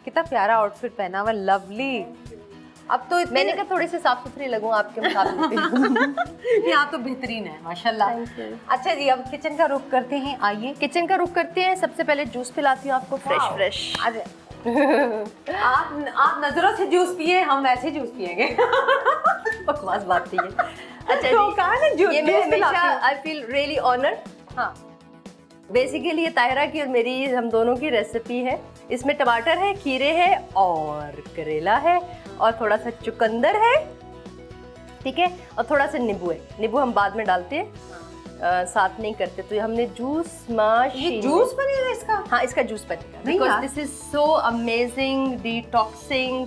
कितना प्यारा आउटफिट पहना हुआ, लवली। अब तो मैंने कहा थोड़ी सी साफ सुथरी लगूं आपके मुकाबले। यहाँ तो बेहतरीन है माशाल्लाह। अच्छा जी, अब किचन का रुख करते हैं, आइए किचन का रुख करते हैं। सबसे पहले जूस पिलाती हूँ आपको, फ्रेश। आप नजरों से जूस पिए, हम वैसे जूस पिएंगे। बकवास बात थी ये। अच्छा तो जी, कहा ना ये मैं हमेशा आई फील रियली ऑनर्ड। हाँ, बेसिकली ये ताहिरा की और मेरी, हम दोनों की रेसिपी है। इसमें टमाटर है, खीरे है और करेला है और थोड़ा सा चुकंदर है, ठीक है, और थोड़ा सा नींबू है। नींबू हम बाद में डालते हैं, साथ नहीं करते। तो हमने जूस ये जूस बनेगा इसका? हाँ, इसका जूस बनेगा नहीं बिकॉज यार। This is so amazing, detoxing,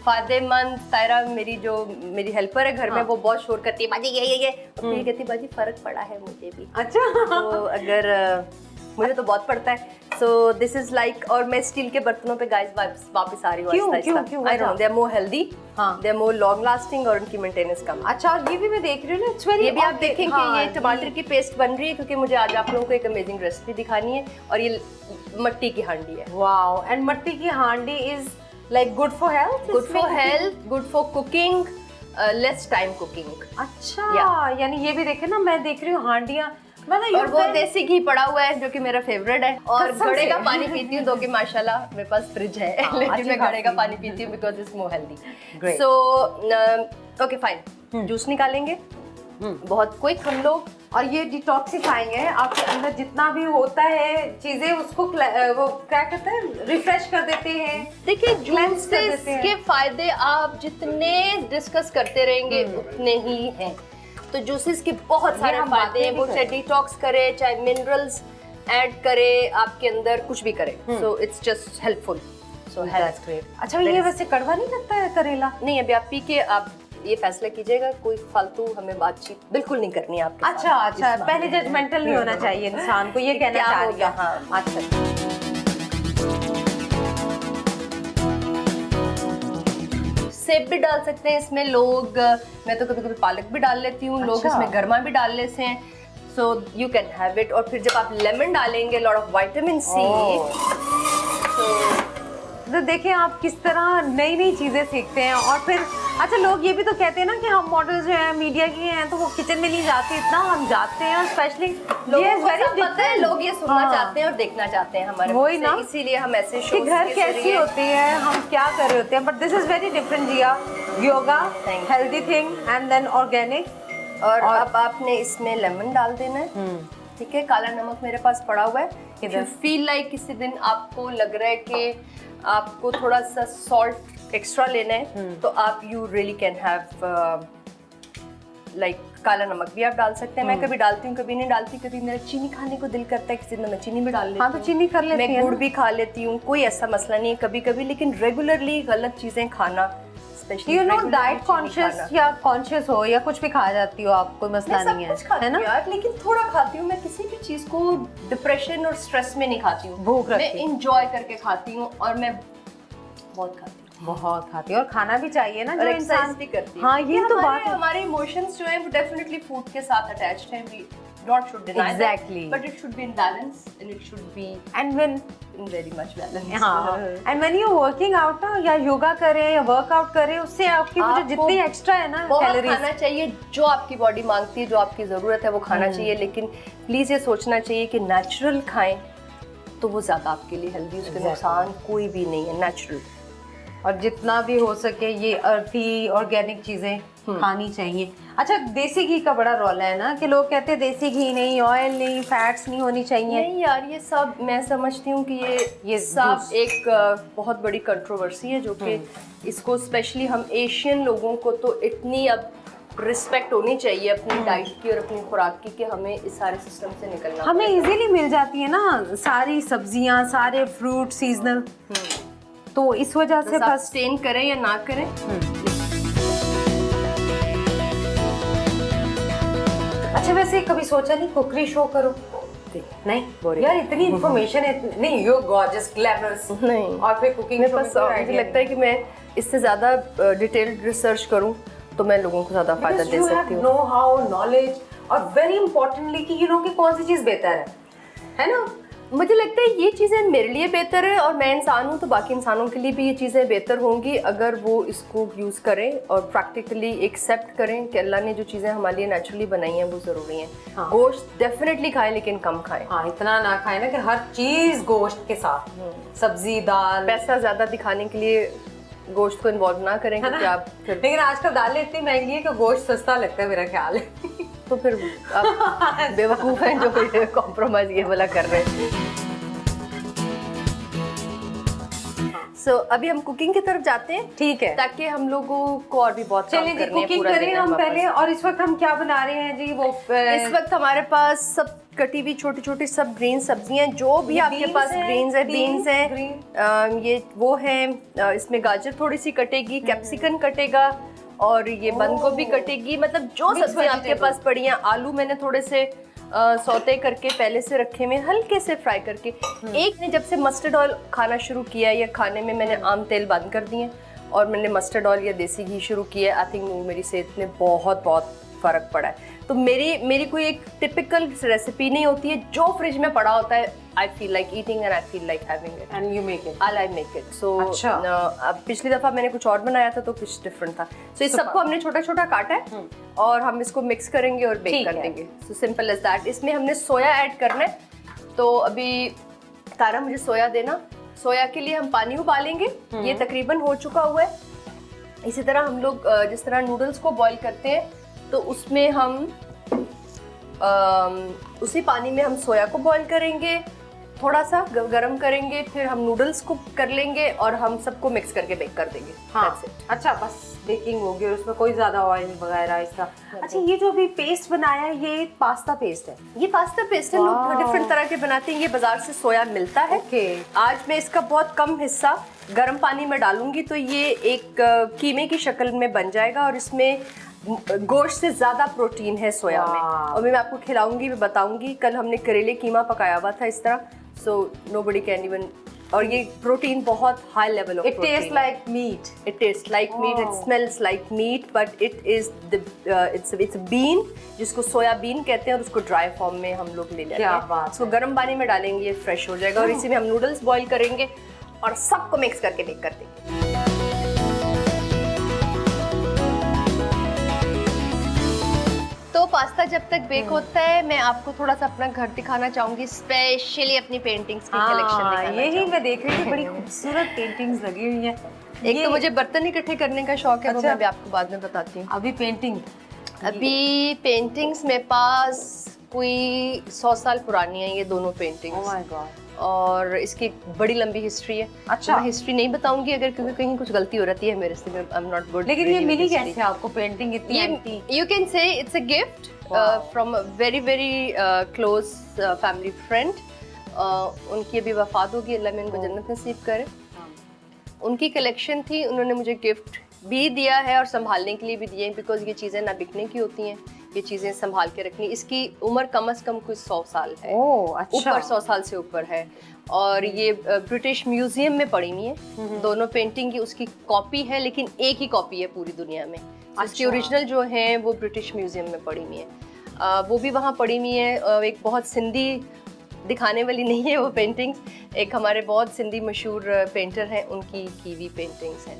फायदेमंद। तायरा मेरी हेल्पर है घर में, वो बहुत शोर करती है, बाजी ये फिर कहती है बाजी फर्क पड़ा है मुझे भी। अच्छा। तो अगर मुझे तो बहुत पड़ता है। सो दिस इज लाइक, और मैं स्टील के बर्तनों पे गाइस वापस आ रही हूँ। क्यों? I know they are more healthy, they are more long lasting और उनकी मेंटेनेंस कम। अच्छा, और ये भी मैं देख रही हूँ ना, इट्स वेरी, ये भी आप देखेंगे, ये टमाटर की पेस्ट बन रही है क्योंकि मुझे आज आप लोगों को एक अमेजिंग रेसिपी दिखानी है। और ये मट्टी की हांडी है। वाओ, एंड मट्टी की हांडी is like good for health? Good for cooking, less time cooking. अच्छा, यानी ये भी देखे ना, मैं देख रही हूँ हांडियाँ, और वो देसी घी पड़ा हुआ है जो कि मेरा फेवरेट है। और कसम घड़े से। का पानी पीती हूँ, तो कि माशाल्लाह मेरे पास फ्रिज है, लेकिन मैं घड़े का पानी पीती हूँ because it's more healthy. So okay fine, juice निकालेंगे बहुत क्विक हम लोग। और ये डिटॉक्सिफाइंग है, आपके अंदर जितना भी होता है चीजें, उसको वो क्या कहते हैं, रिफ्रेश कर देते हैं। देखिए, Cleanse कर देते हैं। के फायदे आप जितने डिस्कस करते रहेंगे उतने ही हैं। तो जूसेस के बहुत सारे हम फायदे हैं, बातें वो भी चाहे डिटॉक्स करे, चाहे मिनरल्स ऐड करे आपके अंदर, कुछ भी करे। So it's just helpful. So That's great। अच्छा, ये वैसे कड़वा नहीं लगता है करेला? नहीं, अभी आप पी के आप ये फैसला कीजिएगा, कोई फालतू हमें बातचीत बिल्कुल नहीं करनी है आपके अच्छा साथ। अच्छा, पहले जजमेंटल नहीं होना चाहिए इंसान को, ये कहना क्या चाह हो रही गया, है। हाँ। अच्छा, सेब भी डाल सकते हैं इसमें लोग, मैं तो कभी कभी पालक भी डाल लेती हूँ। लोग अच्छा। इसमें गरमा भी डाल लेते हैं। So you can have it. और फिर जब आप लेमन डालेंगे, लॉट ऑफ विटामिन सी। तो देखिए आप किस तरह नई नई चीजें सीखते हैं। और फिर अच्छा, लोग ये भी तो कहते हैं ना कि हम मॉडल जो है मीडिया की हैं, तो वो किचन में नहीं जाते, इतना हम जाते हैं। और स्पेशली लोग ये सुनना चाहते हैं और देखना चाहते हैं हमारे वही ना, इसीलिए हम ऐसे कि शोज घर कैसी होती है, हम क्या कर रहे होते हैं। But this is very different idea, yoga, healthy thing and then organic. और अब आपने इसमें लेमन डाल देना है, ठीक है। काला नमक मेरे पास पड़ा हुआ है। इफ यू फील लाइक किसी दिन आपको लग रहा है कि आपको थोड़ा सा सॉल्ट एक्स्ट्रा लेना है, तो आप you really can have like काला नमक भी आप डाल सकते हैं। मैं कभी डालती हूँ, कभी नहीं डालती। कभी मेरा चीनी खाने को दिल करता है, किसी दिन मैं चीनी भी डाल लेती हूँ। हाँ, तो चीनी कर लेती मैं गुड़ भी खा लेती हूँ, कोई ऐसा मसला नहीं है कभी कभी। लेकिन रेगुलरली गलत चीजें खाना, यू नो, डाइट कॉन्शियस या कॉन्शियस हो या कुछ भी खा जाती हो आप, कोई मसला नहीं है ना यार। लेकिन थोड़ा खाती हूँ मैं, किसी भी चीज को डिप्रेशन और स्ट्रेस में नहीं खाती हूँ। भूख मैं इंजॉय करके खाती हूँ और मैं बहुत खाती हूँ, बहुत खाती है। और खाना भी चाहिए ना, जो इंसान भी करती है। हाँ, ये तो बात है। हमारे इमोशंस जो है वो डेफिनेटली फूड के साथ अटैच्ड हैं। We not should deny Exactly. that, but it should be in balance and it should be and when in very much balance. हाँ, and when you working out ना, या योगा करें या वर्कआउट करें, उससे आपकी वो जो जितनी एक्स्ट्रा है ना कैलोरीज, खाना चाहिए जो आपकी बॉडी मांगती है, जो आपकी जरूरत है वो खाना चाहिए। लेकिन प्लीज ये सोचना चाहिए कि नेचुरल खाएं तो वो ज्यादा आपके लिए हेल्दी, उसके नुकसान कोई भी नहीं है। नेचुरल, और जितना भी हो सके ये अर्थी ऑर्गेनिक चीजें खानी चाहिए। अच्छा, देसी घी का बड़ा रोल है ना, कि लोग कहते हैं देसी घी नहीं, ऑयल नहीं, फैट्स नहीं होनी चाहिए। नहीं यार, ये सब मैं समझती हूँ कि ये सब एक बहुत बड़ी कंट्रोवर्सी है, जो कि इसको स्पेशली हम एशियन लोगों को तो इतनी अब रिस्पेक्ट होनी चाहिए अपनी डाइट की और अपनी खुराक की, कि हमें इस सारे सिस्टम से निकलना। हमें इजीली मिल जाती है ना सारी सब्जियां, सारे फ्रूट सीजनल, तो इस वजह से बस स्टेन करें या ना करें। अच्छा, वैसे कभी सोचा नहीं कुकरी शो करो? नहीं यार, इतनी इन्फॉर्मेशन है। नहीं, यू गॉर्जियस, ग्लैमरस। नहीं, और फिर कुकिंग मेरे पास मुझे लगता है कि मैं इससे ज्यादा डिटेल्ड रिसर्च करूं तो मैं लोगों को ज्यादा फायदा दे सकती हूँ। नो हाउ, नॉलेज, और वेरी इंपॉर्टेंटली कि यू नो कि कौन सी चीज बेहतर है ना। मुझे लगता है ये चीज़ें मेरे लिए बेहतर है और मैं इंसान हूँ तो बाकी इंसानों के लिए भी ये चीज़ें बेहतर होंगी अगर वो इसको यूज़ करें और प्रैक्टिकली एक्सेप्ट करें कि अल्लाह ने जो चीज़ें हमारे लिए नेचुरली बनाई हैं वो ज़रूरी हैं। हाँ। गोश्त डेफिनेटली खाएं लेकिन कम खाएं। हाँ, इतना ना खाए ना कि हर चीज गोश्त के साथ, सब्जी दाल। पैसा ज़्यादा दिखाने के लिए गोश्त को इन्वॉल्व ना करें क्योंकि आप फिर लेकिन आजकल दालें इतनी महंगी है कि गोश्त सस्ता लगता है मेरा ख्याल है। तो फिर आप बेवकूफ़ हैं जो कॉम्प्रोमाइज़ ये वाला कर रहे हैं। सो अभी हम कुकिंग की तरफ जाते हैं, ठीक है, ताकि हम लोगों को और भी बहुत काम चलिए करने हैं कुकिंग पूरा करें दिन हम वापस। पहले। और इस वक्त हम क्या बना रहे हैं जी? वो इस वक्त हमारे पास सब कटी हुई छोटी छोटी सब ग्रीन सब्जियां, जो भी आपके पास ग्रीन्स है, बीन्स है, ये वो है, इसमें गाजर थोड़ी सी कटेगी, कैप्सिकम कटेगा और ये बंद गोभी कटेगी, मतलब जो सब्जियां आपके पास पड़ी हैं। आलू मैंने थोड़े से सौते करके पहले से रखे हुए, हल्के से फ्राई करके। एक ने जब से मस्टर्ड ऑयल खाना शुरू किया है या खाने में मैंने आम तेल बंद कर दिए और मैंने मस्टर्ड ऑयल या देसी घी शुरू किया है, आई थिंक मेरी सेहत में बहुत बहुत फ़र्क पड़ा है। तो मेरी कोई एक टिपिकल रेसिपी नहीं होती है, जो फ्रिज में पड़ा होता है I feel like eating and I feel like having it and you make it. I make it. So अच्छा। अब पिछली दफ़ा मैंने कुछ और बनाया था तो कुछ डिफरेंट था। सो इस सबको हमने छोटा छोटा काटा है और हम इसको मिक्स करेंगे और बेक कर देंगे। So simple as that. इसमें हमने सोया ऐड करना है, तो अभी तारा मुझे सोया देना। सोया के लिए हम पानी उबालेंगे, ये तकरीबन हो चुका हुआ है। इसी तरह हम लोग जिस तरह नूडल्स को बॉईल करते हैं तो उसमें हम उसी पानी में हम सोया को बॉईल करेंगे, थोड़ा सा गरम करेंगे, फिर हम नूडल्स को कर लेंगे और हम सबको मिक्स करके बेक कर देंगे। हाँ, अच्छा, बस बेकिंग होगी और उसमें कोई ज्यादा ऑयल वगैरह इसका। अच्छा, ये जो अभी पेस्ट बनाया है ये पास्ता पेस्ट है? ये पास्ता पेस्ट है, लोग डिफरेंट तरह के बनाते हैं। ये बाजार से सोया मिलता है। आज मैं इसका बहुत कम हिस्सा गर्म पानी में डालूंगी तो ये एक कीमे की शक्ल में बन जाएगा और इसमें गोश्त से ज़्यादा प्रोटीन है सोया में। और मैं आपको खिलाऊंगी, मैं बताऊंगी। कल हमने करेले कीमा पकाया हुआ था इस तरह, सो नोबडी कैन इवन। और ये प्रोटीन बहुत high level of protein. It tastes like meat. It tastes like meat. It smells like meat, but it is it's a bean जिसको सोयाबीन कहते हैं और उसको ड्राई फॉर्म में हम लोग ले लेते हैं। क्या बात है। इसको गर्म पानी में डालेंगे, ये फ्रेश हो जाएगा और इसी में हम नूडल्स बॉईल करेंगे और सबको मिक्स करके बेक कर देंगे। तो पास्ता जब तक बेक होता है मैं आपको थोड़ा सा अपना घर दिखाना चाहूंगी, स्पेशली अपनी पेंटिंग्स की कलेक्शन दिखाना यही मैं देख रही थी, बड़ी खूबसूरत पेंटिंग्स लगी हुई हैं। एक तो मुझे बर्तन इकट्ठे करने का शौक है, वो मैं भी आपको बाद में बताती हूँ। अभी पेंटिंग, अभी पेंटिंग्स मेरे पास कोई 100 साल पुरानी है ये दोनों पेंटिंग्स। Oh my God. और इसकी बड़ी लंबी हिस्ट्री है। अच्छा। मैं हिस्ट्री नहीं बताऊंगी अगर, क्योंकि कहीं कुछ गलती हो रहती है मेरे से, आई एम नॉट गुड। लेकिन ये मिली कैसे आपको पेंटिंग इतनी antique? You can say it's a gift from a very very close family friend. उनकी अभी वफात होगी, अल्लाह में उनको जन्नत नसीब करे। उनकी कलेक्शन थी, उन्होंने मुझे गिफ्ट भी दिया है और संभालने के लिए भी दिए, बिकॉज ये चीज़ें ना बिकने की होती हैं, ये चीज़ें संभाल के रखनी। इसकी उम्र कम से कम कुछ 100 साल है। ओह अच्छा। ऊपर 100 साल से ऊपर है। और ये ब्रिटिश म्यूजियम में पड़ी हुई है। दोनों पेंटिंग की उसकी कॉपी है, लेकिन एक ही कॉपी है पूरी दुनिया में। उसकी ओरिजिनल जो है वो ब्रिटिश म्यूजियम में पड़ी हुई है। वो भी वहाँ पड़ी हुई है। एक बहुत सिंधी दिखाने वाली नहीं है वो पेंटिंग्स, एक हमारे बहुत सिंधी मशहूर पेंटर हैं, उनकी की हुई पेंटिंग्स हैं।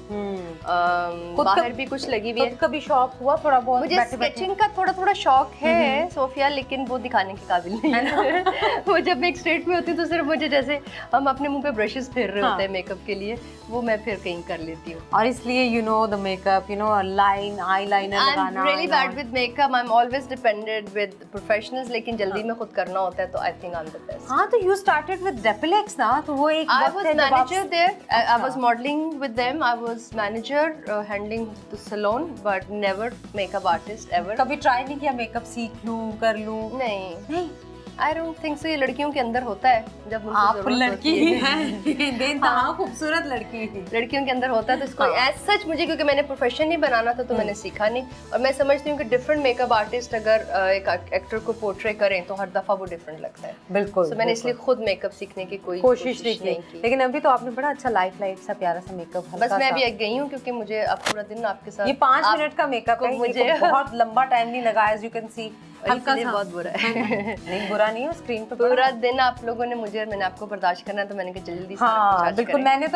बाहर भी कुछ लगी हुई है। कभी शौक हुआ थोड़ा बहुत? मुझे स्केचिंग का थोड़ा थोड़ा शौक है सोफिया, लेकिन वो दिखाने के काबिल नहीं है। वो जब मैं एक स्टेट में होती हूँ तो सिर्फ मुझे, जैसे हम अपने मुंह पे ब्रशेस फेर रहे होते हैं मेकअप के लिए, वो मैं फिर कहीं कर लेती हूँ। और इसलिए you know the makeup, you know line eye liner लगाना। I am really bad with makeup, I am always dependent with professionals, लेकिन जल्दी में खुद करना होता है तो I think I am the best. हाँ, तो you started with Depilex ना, तो वो एक I was manager there. I was modeling with them. I was manager, handling the salon, but never makeup artist ever. कभी ट्राई नहीं किया makeup सीख लूं, कर लूं? नहीं। I don't think so. ये लड़कियों के अंदर होता है जब उनको आप जरूरत लड़की होती ही है। हैं, बेइंतहा खूबसूरत लड़की थी। लड़कियों के अंदर होता है तो इसको एज सच मुझे, क्योंकि मैंने प्रोफेशन ही बनाना था तो मैंने सीखा नहीं। और मैं समझती हूँ कि डिफरेंट मेकअप आर्टिस्ट अगर एक एक्टर को पोर्ट्रे करें तो हर दफा वो डिफरेंट लगता है। बिल्कुल। तो मैंने इसलिए खुद मेकअप सीखने की कोई कोशिश नहीं की। लेकिन अभी तो आपने बड़ा अच्छा लाइट सा प्यारा सा मेकअप। बस मैं भी गई हूँ क्योंकि मुझे अब पूरा दिन आपके साथ, ये 5 मिनट का मेकअप है, मुझे बहुत लंबा टाइम नहीं लगा, एज यू कैन सी। हल्का सा बहुत बुरा है। नहीं बुरा बुरा नहीं है, स्क्रीन पे पूरा दिन आप लोगों ने मुझे और मैंने आपको बर्दाश्त करना है, तो मैंने कहा जल्दी से हाँ recharge बिल्कुल, करें। मैंने तो